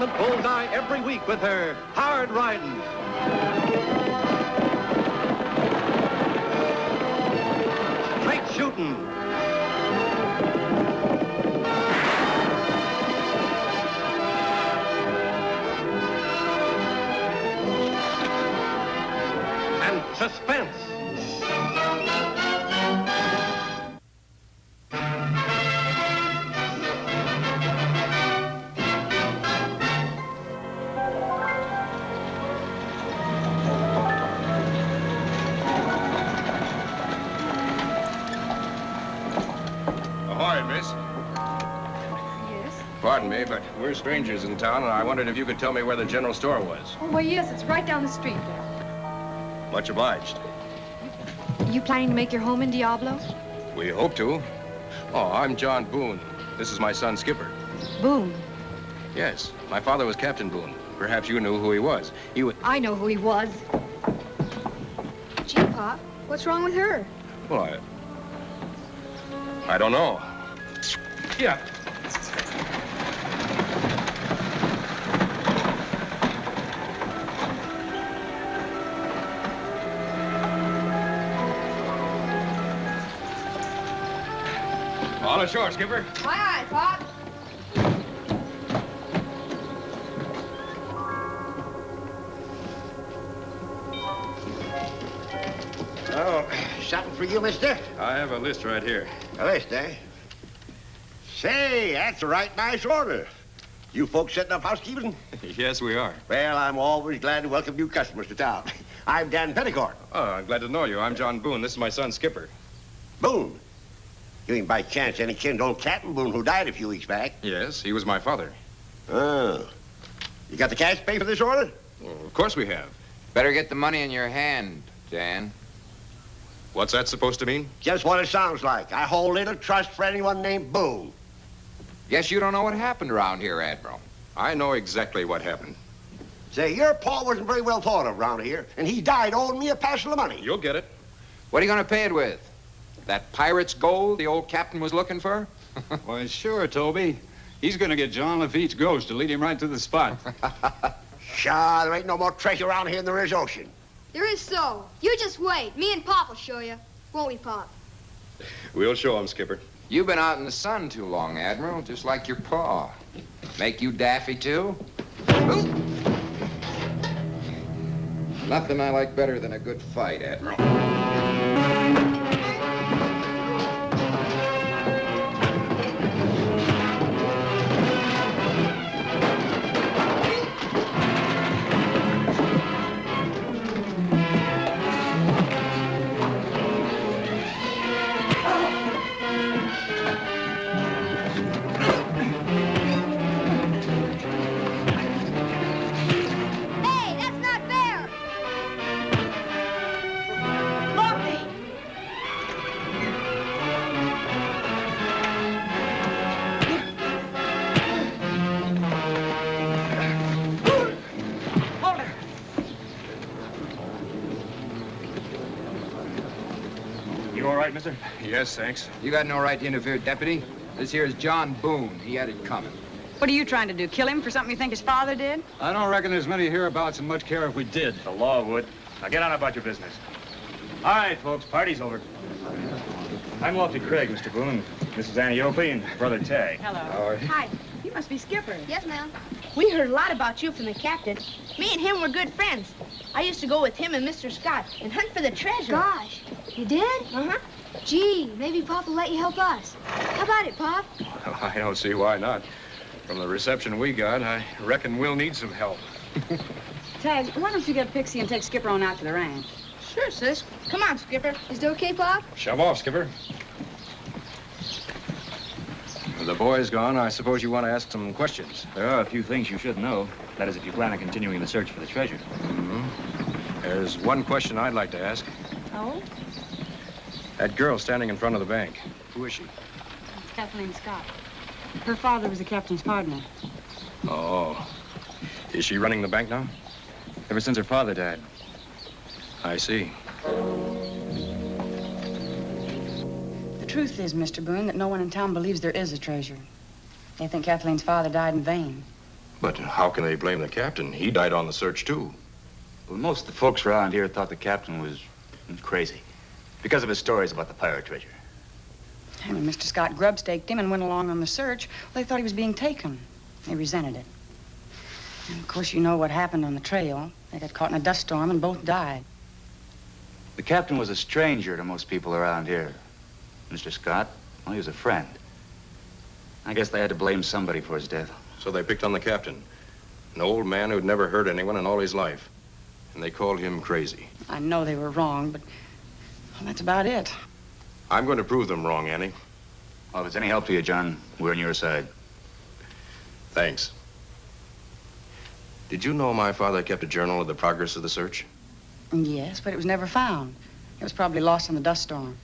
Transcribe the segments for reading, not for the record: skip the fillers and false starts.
entertainment bullseye every week with her hard riding. Straight shooting. And suspense. Pardon me, but we're strangers in town, and I wondered if you could tell me where the general store was. Oh, well, yes, it's right down the street there. Much obliged. You planning to make your home in Diablo? We hope to. Oh, I'm John Boone. This is my son, Skipper. Boone? Yes, my father was Captain Boone. Perhaps you knew who he was. I know who he was. Gee, Pop, what's wrong with her? Well, I don't know. Yeah. All ashore, Skipper. Aye, aye, Pop. Oh, something for you, mister? I have a list right here. A list, eh? Say, that's a right nice order. You folks setting up housekeeping? Yes, we are. Well, I'm always glad to welcome new customers to town. I'm Dan Petticourt. Oh, I'm glad to know you. I'm John Boone. This is my son, Skipper. Boone? You ain't by chance any kin to old Captain Boone who died a few weeks back? Yes, he was my father. Oh. You got the cash to pay for this order? Well, of course we have. Better get the money in your hand, Dan. What's that supposed to mean? Just what it sounds like. I hold little trust for anyone named Boone. Guess you don't know what happened around here, Admiral. I know exactly what happened. Say, your pa wasn't very well thought of around here, and he died owing me a passel of money. You'll get it. What are you going to pay it with? That pirate's gold the old captain was looking for? Why, sure, Toby. He's going to get John Lafitte's ghost to lead him right to the spot. Pshaw, there ain't no more treasure around here than there is ocean. There is so. You just wait. Me and Pop will show you. Won't we, Pop? We'll show him, Skipper. You've been out in the sun too long, Admiral, just like your pa. Make you daffy, too? Ooh. Nothing I like better than a good fight, Admiral. Mister? Yes, thanks. You got no right to interfere, Deputy. This here is John Boone. He had it coming. What are you trying to do, kill him for something you think his father did? I don't reckon there's many hereabouts and much care if we did. The law would. Now get on about your business. All right, folks, party's over. I'm Lofty Craig, Mr. Boone. This is Annie Oakley and Brother Tagg. Hello. How are you? Hi. You must be Skipper. Yes, ma'am. We heard a lot about you from the captain. Me and him were good friends. I used to go with him and Mr. Scott and hunt for the treasure. Gosh, you did? Uh-huh. Gee, maybe Pop will let you help us. How about it, Pop? Well, I don't see why not. From the reception we got, I reckon we'll need some help. Tagg, why don't you get Pixie and take Skipper on out to the ranch? Sure, sis. Come on, Skipper. Is it okay, Pop? Shove off, Skipper. With the boys gone, I suppose you want to ask some questions. There are a few things you should know. That is, if you plan on continuing the search for the treasure. Mm-hmm. There's one question I'd like to ask. Oh? That girl standing in front of the bank, who is she? It's Kathleen Scott. Her father was the captain's partner. Oh. Is she running the bank now? Ever since her father died. I see. The truth is, Mr. Boone, that no one in town believes there is a treasure. They think Kathleen's father died in vain. But how can they blame the captain? He died on the search, too. Well, most of the folks around here thought the captain was crazy because of his stories about the pirate treasure. And when Mr. Scott grub-staked him and went along on the search, well, they thought he was being taken. They resented it. And, of course, you know what happened on the trail. They got caught in a dust storm and both died. The captain was a stranger to most people around here. Mr. Scott, well, he was a friend. I guess they had to blame somebody for his death. So they picked on the captain, an old man who'd never hurt anyone in all his life. And they called him crazy. I know they were wrong, but well, that's about it. I'm going to prove them wrong, Annie. Well, if it's any help to you, John, we're on your side. Thanks. Did you know my father kept a journal of the progress of the search? Yes, but it was never found. It was probably lost in the dust storm.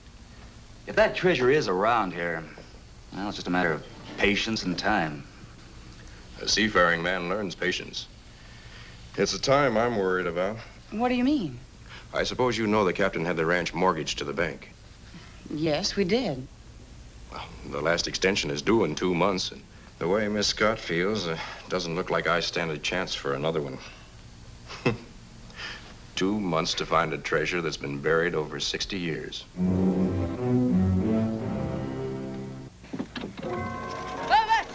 If that treasure is around here, well, it's just a matter of patience and time. A seafaring man learns patience. It's the time I'm worried about. What do you mean? I suppose you know the captain had the ranch mortgaged to the bank. Yes, we did. Well, the last extension is due in 2 months, and the way Miss Scott feels, doesn't look like I stand a chance for another one. 2 months to find a treasure that's been buried over 60 years.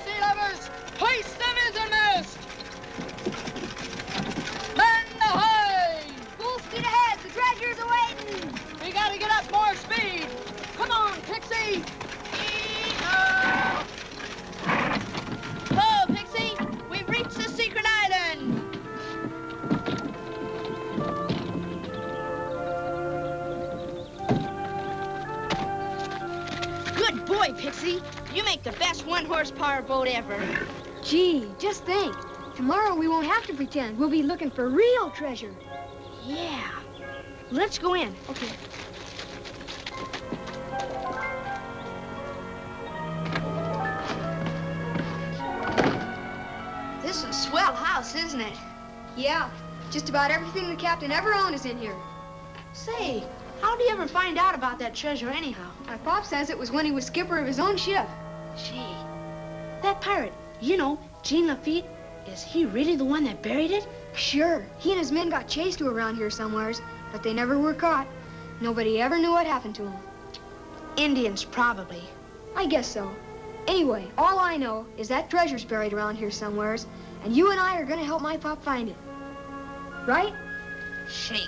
Sea lovers, hoist the mizzenmast! Man ahoy! Full speed ahead, the treasure's awaiting! We gotta get up more speed! Come on, Pixie! Oh, Pixie, we've reached the secret island. Good boy, Pixie. You make the best one-horsepower boat ever. Gee, just think. Tomorrow we won't have to pretend. We'll be looking for real treasure. Yeah. Let's go in. Okay. This is a swell house, isn't it? Yeah, just about everything the captain ever owned is in here. Say, how'd he ever find out about that treasure anyhow? My pop says it was when he was skipper of his own ship. Gee, that pirate, you know, Jean Lafitte, is he really the one that buried it? Sure, he and his men got chased to around here somewheres, but they never were caught. Nobody ever knew what happened to them. Indians, probably. I guess so. Anyway, all I know is that treasure's buried around here somewheres, and you and I are gonna help my pop find it. Right? Shake.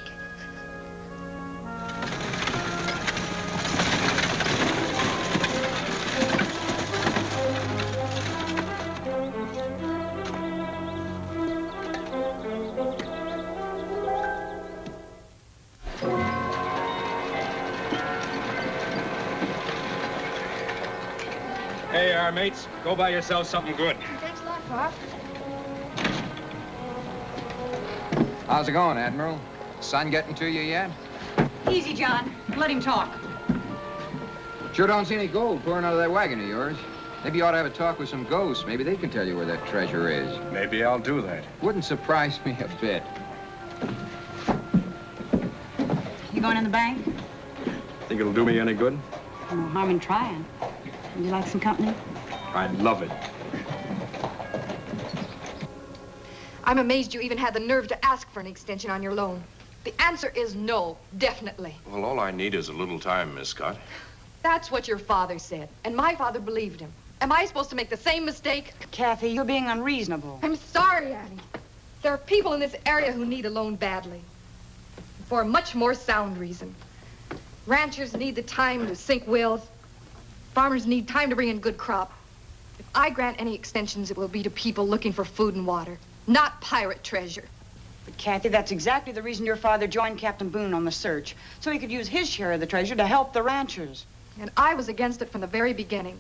Hey, our mates, go buy yourself something good. Thanks a lot, Pop. How's it going, Admiral? Sun getting to you yet? Easy, John. Let him talk. Sure don't see any gold pouring out of that wagon of yours. Maybe you ought to have a talk with some ghosts. Maybe they can tell you where that treasure is. Maybe I'll do that. Wouldn't surprise me a bit. You going in the bank? Think it'll do me any good? No harm in trying. Would you like some company? I'd love it. I'm amazed you even had the nerve to ask for an extension on your loan. The answer is no, definitely. Well, all I need is a little time, Miss Scott. That's what your father said, and my father believed him. Am I supposed to make the same mistake? Kathy, you're being unreasonable. I'm sorry, Annie. There are people in this area who need a loan badly. For a much more sound reason. Ranchers need the time to sink wills. Farmers need time to bring in good crop. If I grant any extensions, it will be to people looking for food and water, not pirate treasure. But, Kathy, that's exactly the reason your father joined Captain Boone on the search, so he could use his share of the treasure to help the ranchers. And I was against it from the very beginning.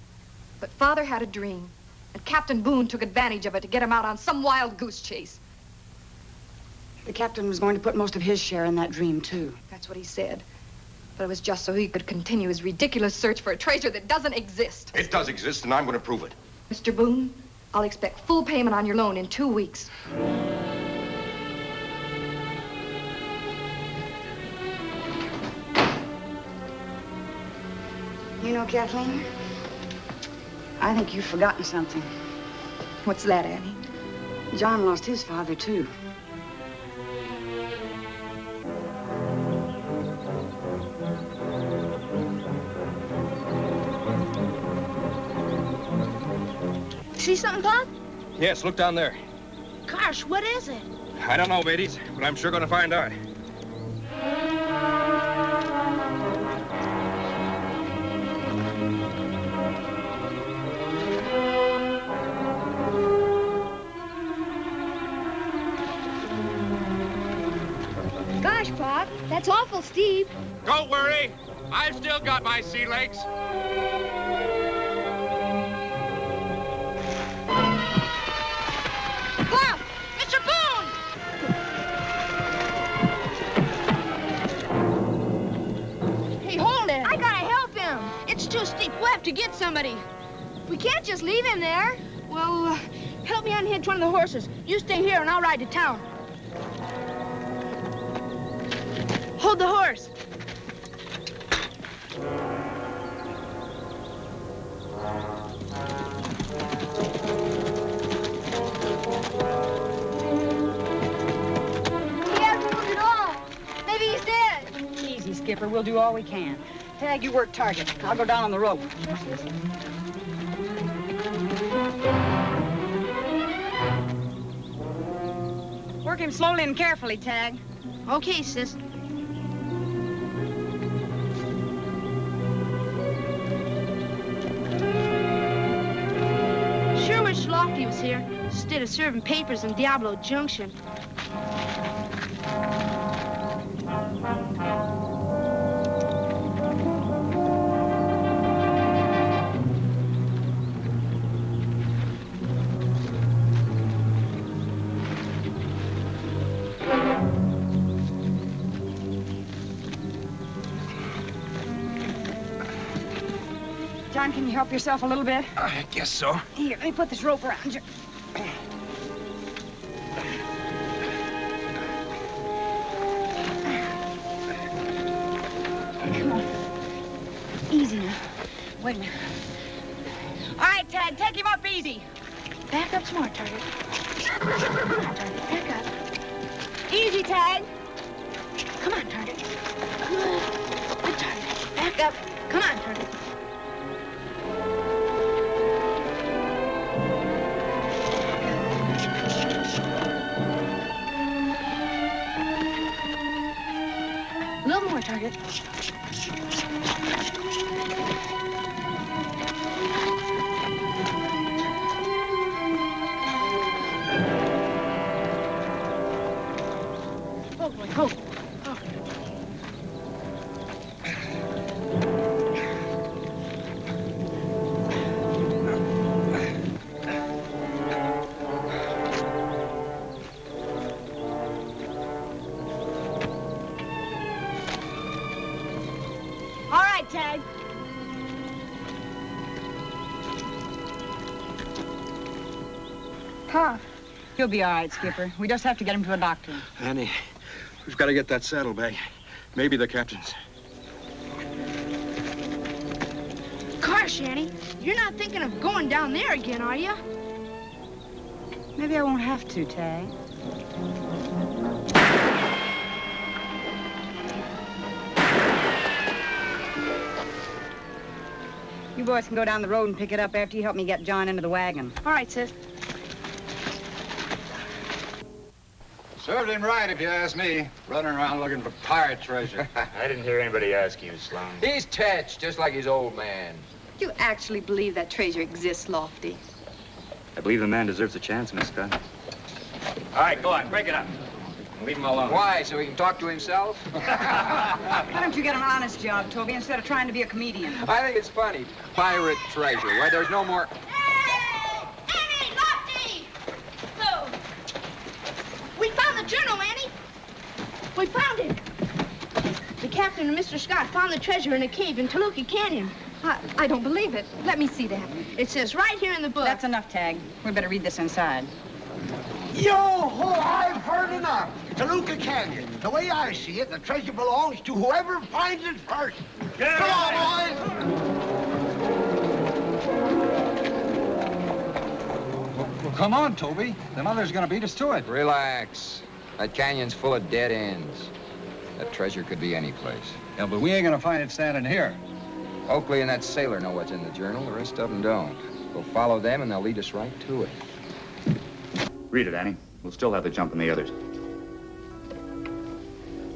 But Father had a dream, and Captain Boone took advantage of it to get him out on some wild goose chase. The captain was going to put most of his share in that dream, too. That's what he said. But it was just so he could continue his ridiculous search for a treasure that doesn't exist. It does exist, and I'm going to prove it. Mr. Boone, I'll expect full payment on your loan in 2 weeks. You know, Kathleen, I think you've forgotten something. What's that, Annie? John lost his father, too. See something, Pop? Yes, look down there. Gosh, what is it? I don't know, Beatties, but I'm sure gonna find out. Gosh, Pop, that's awful steep. Don't worry. I've still got my sea legs. Pop! Mr. Boone! Hey, hold it. I gotta help him. It's too steep. We'll have to get somebody. We can't just leave him there. Well, help me unhitch one of the horses. You stay here and I'll ride to town. Hold the horse. He hasn't moved at all. Maybe he's dead. Easy, Skipper. We'll do all we can. Tag, you work target. I'll go down on the rope. Work him slowly and carefully, Tag. Okay, sis. Sure wish Lofty was here instead of serving papers in Diablo Junction. John, can you help yourself a little bit? I guess so. Here, let me put this rope around you. Come on. Easy now. Wait a minute. All right, Tag, take him up easy. Back up some more, Target. Come on, Target. Back up. Easy, Tag. Come on, Target. Good Target. Back up. Come on, Target. A little more, Target. Oh, boy, oh. Oh. All right, Tag. Pop, He'll be all right, Skipper. We just have to get him to a doctor. Annie, we've got to get that saddlebag. Maybe the captain's. Gosh, Annie, you're not thinking of going down there again, are you? Maybe I won't have to, Tag. You boys can go down the road and pick it up after you help me get John into the wagon. All right, sis. Served him right, if you ask me. Running around looking for pirate treasure. I didn't hear anybody ask you, Sloan. He's tetched, just like his old man. You actually believe that treasure exists, Lofty? I believe the man deserves a chance, Miss Scott. All right, go on, break it up. Leave him alone. Why, so he can talk to himself? Why don't you get an honest job, Toby, instead of trying to be a comedian? I think it's funny. Pirate treasure. Why, there's no more... Hey! Annie! Lofty! Oh. We found the journal, Annie. We found it. The captain and Mr. Scott found the treasure in a cave in Toluca Canyon. I don't believe it. Let me see that. It says right here in the book. That's enough, Tag. We better read this inside. Yo-ho, I've heard enough. Toluca Canyon. The way I see it, the treasure belongs to whoever finds it first. Come on, boys. come on, Toby. The mother's gonna beat us to it. Relax. That canyon's full of dead ends. That treasure could be any place. Yeah, but we ain't gonna find it standing here. Oakley and that sailor know what's in the journal. The rest of them don't. We'll follow them, and they'll lead us right to it. Read it, Annie. We'll still have the jump on the others.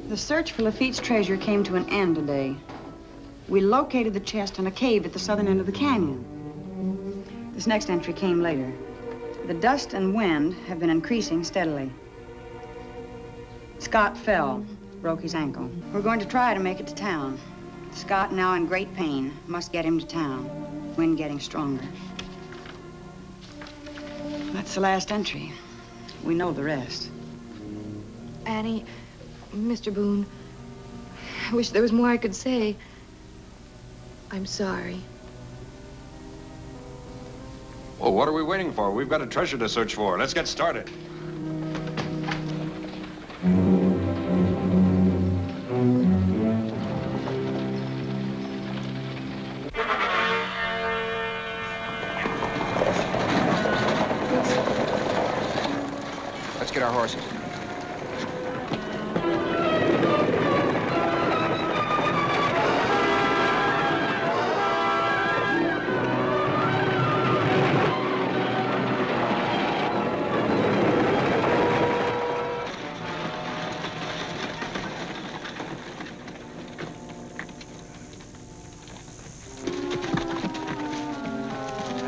The search for Lafitte's treasure came to an end today. We located the chest in a cave at the southern end of the canyon. This next entry came later. The dust and wind have been increasing steadily. Scott fell, broke his ankle. We're going to try to make it to town. Scott, now in great pain, must get him to town. Wind getting stronger. That's the last entry. We know the rest. Annie, Mr. Boone, I wish there was more I could say. I'm sorry. Well, what are we waiting for? We've got a treasure to search for. Let's get started. Let's get our horses.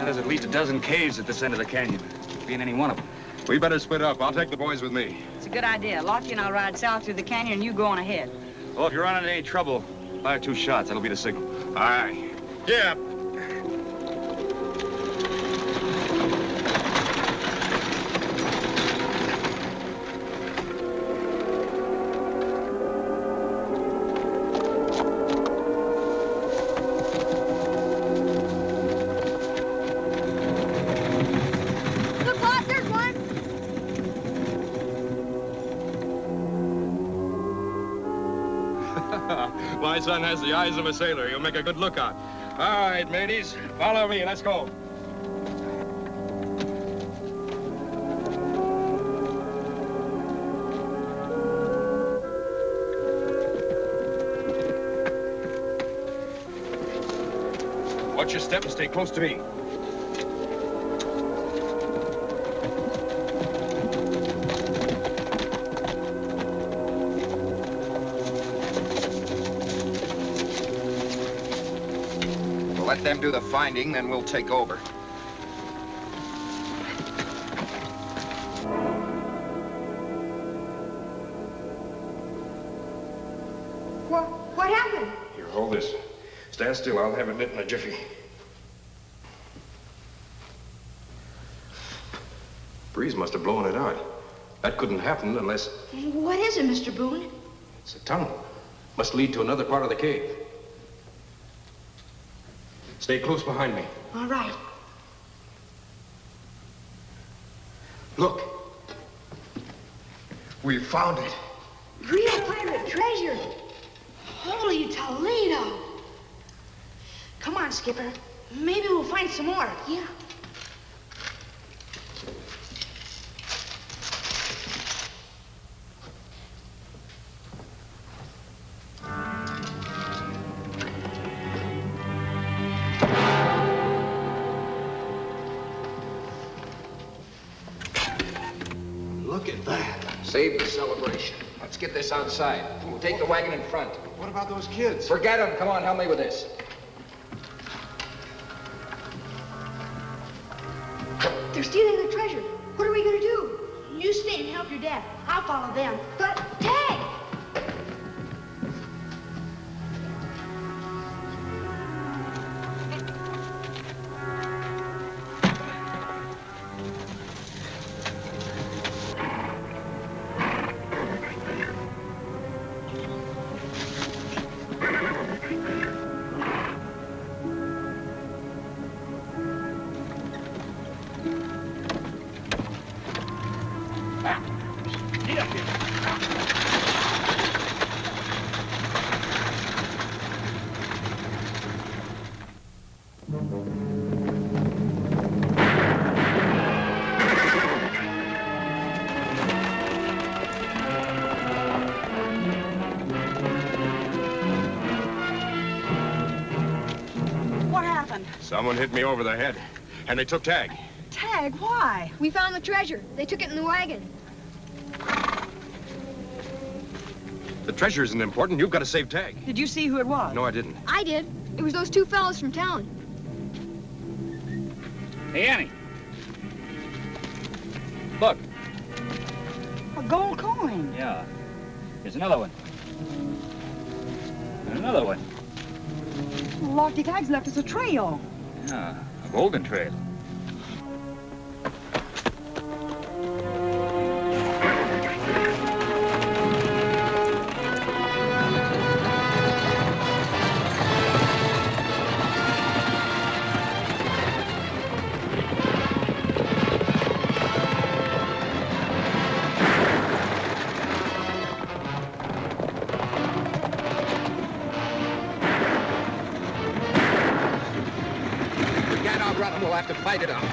There's at least a dozen caves at this end of the canyon. Could be in any one of them. We better split up. I'll take the boys with me. It's a good idea. Lockie and I'll ride south through the canyon and you go on ahead. Well, if you're running into any trouble, fire 2 shots. That'll be the signal. Aye. Yeah. My son has the eyes of a sailor. He'll make a good lookout. All right, mateys, follow me. Let's go. Watch your step and stay close to me. Let them do the finding, then we'll take over. What happened? Here, hold this. Stand still. I'll have it lit in a jiffy. Breeze must have blown it out. That couldn't happen unless... What is it, Mr. Boone? It's a tunnel. Must lead to another part of the cave. Stay close behind me. All right. Look. We found it. Real pirate treasure. Holy Toledo. Come on, Skipper. Maybe we'll find some more. Yeah. Look at that. Save the celebration. Let's get this outside. We'll take the wagon in front. What about those kids? Forget them. Come on, help me with this. They're stealing the treasure. What are we gonna do? You stay and help your dad. I'll follow them. But, Tagg! Get up here. Someone hit me over the head, and they took Tagg. Tagg, why? We found the treasure. They took it in the wagon. The treasure isn't important. You've got to save Tagg. Did you see who it was? No, I didn't. I did. It was those two fellows from town. Hey, Annie. Look. A gold coin. Yeah. Here's another one. And another one. Lofty Tagg's left us a trail. Yeah, a golden trail. We'll have to fight it out.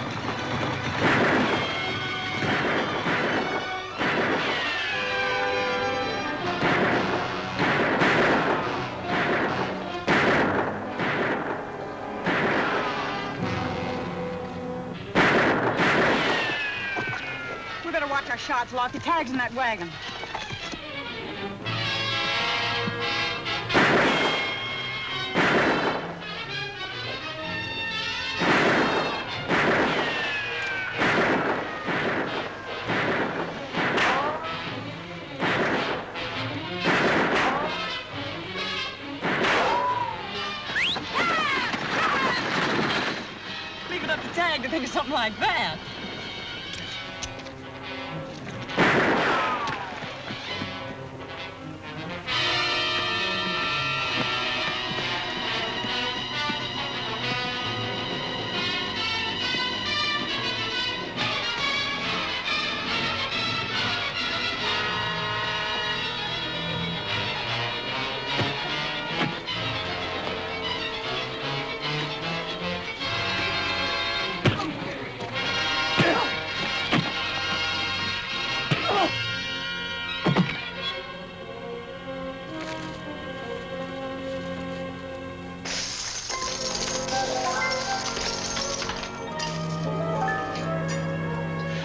We better watch our shots. Lofty Tagg's in that wagon. To think of something like that.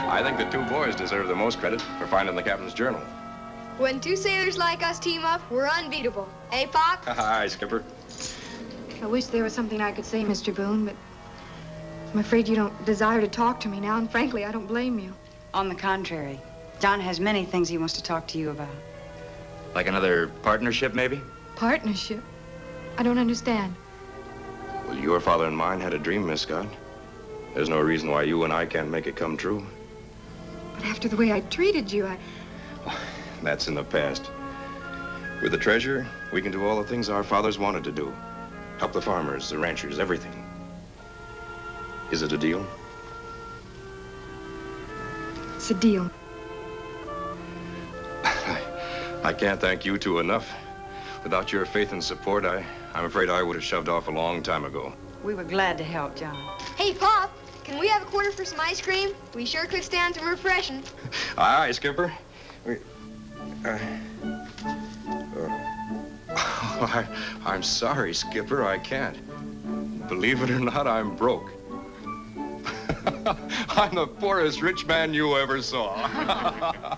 I think the two boys deserve the most credit for finding the captain's journal. When two sailors like us team up, we're unbeatable. Eh, Pop? Hi, Skipper. I wish there was something I could say, Mr. Boone, but I'm afraid you don't desire to talk to me now, and frankly, I don't blame you. On the contrary, John has many things he wants to talk to you about. Like another partnership, maybe? Partnership? I don't understand. Well, your father and mine had a dream, Miss Scott. There's no reason why you and I can't make it come true. But after the way I treated you, That's in the past. With the treasure, we can do all the things our fathers wanted to do. Help the farmers, the ranchers, everything. Is it a deal? It's a deal. I can't thank you two enough. Without your faith and support, I'm afraid I would have shoved off a long time ago. We were glad to help, John. Hey, Pop, can we have a quarter for some ice cream? We sure could stand some refreshing. Aye, Skipper. I'm sorry, Skipper, I can't. Believe it or not, I'm broke. I'm the poorest rich man you ever saw.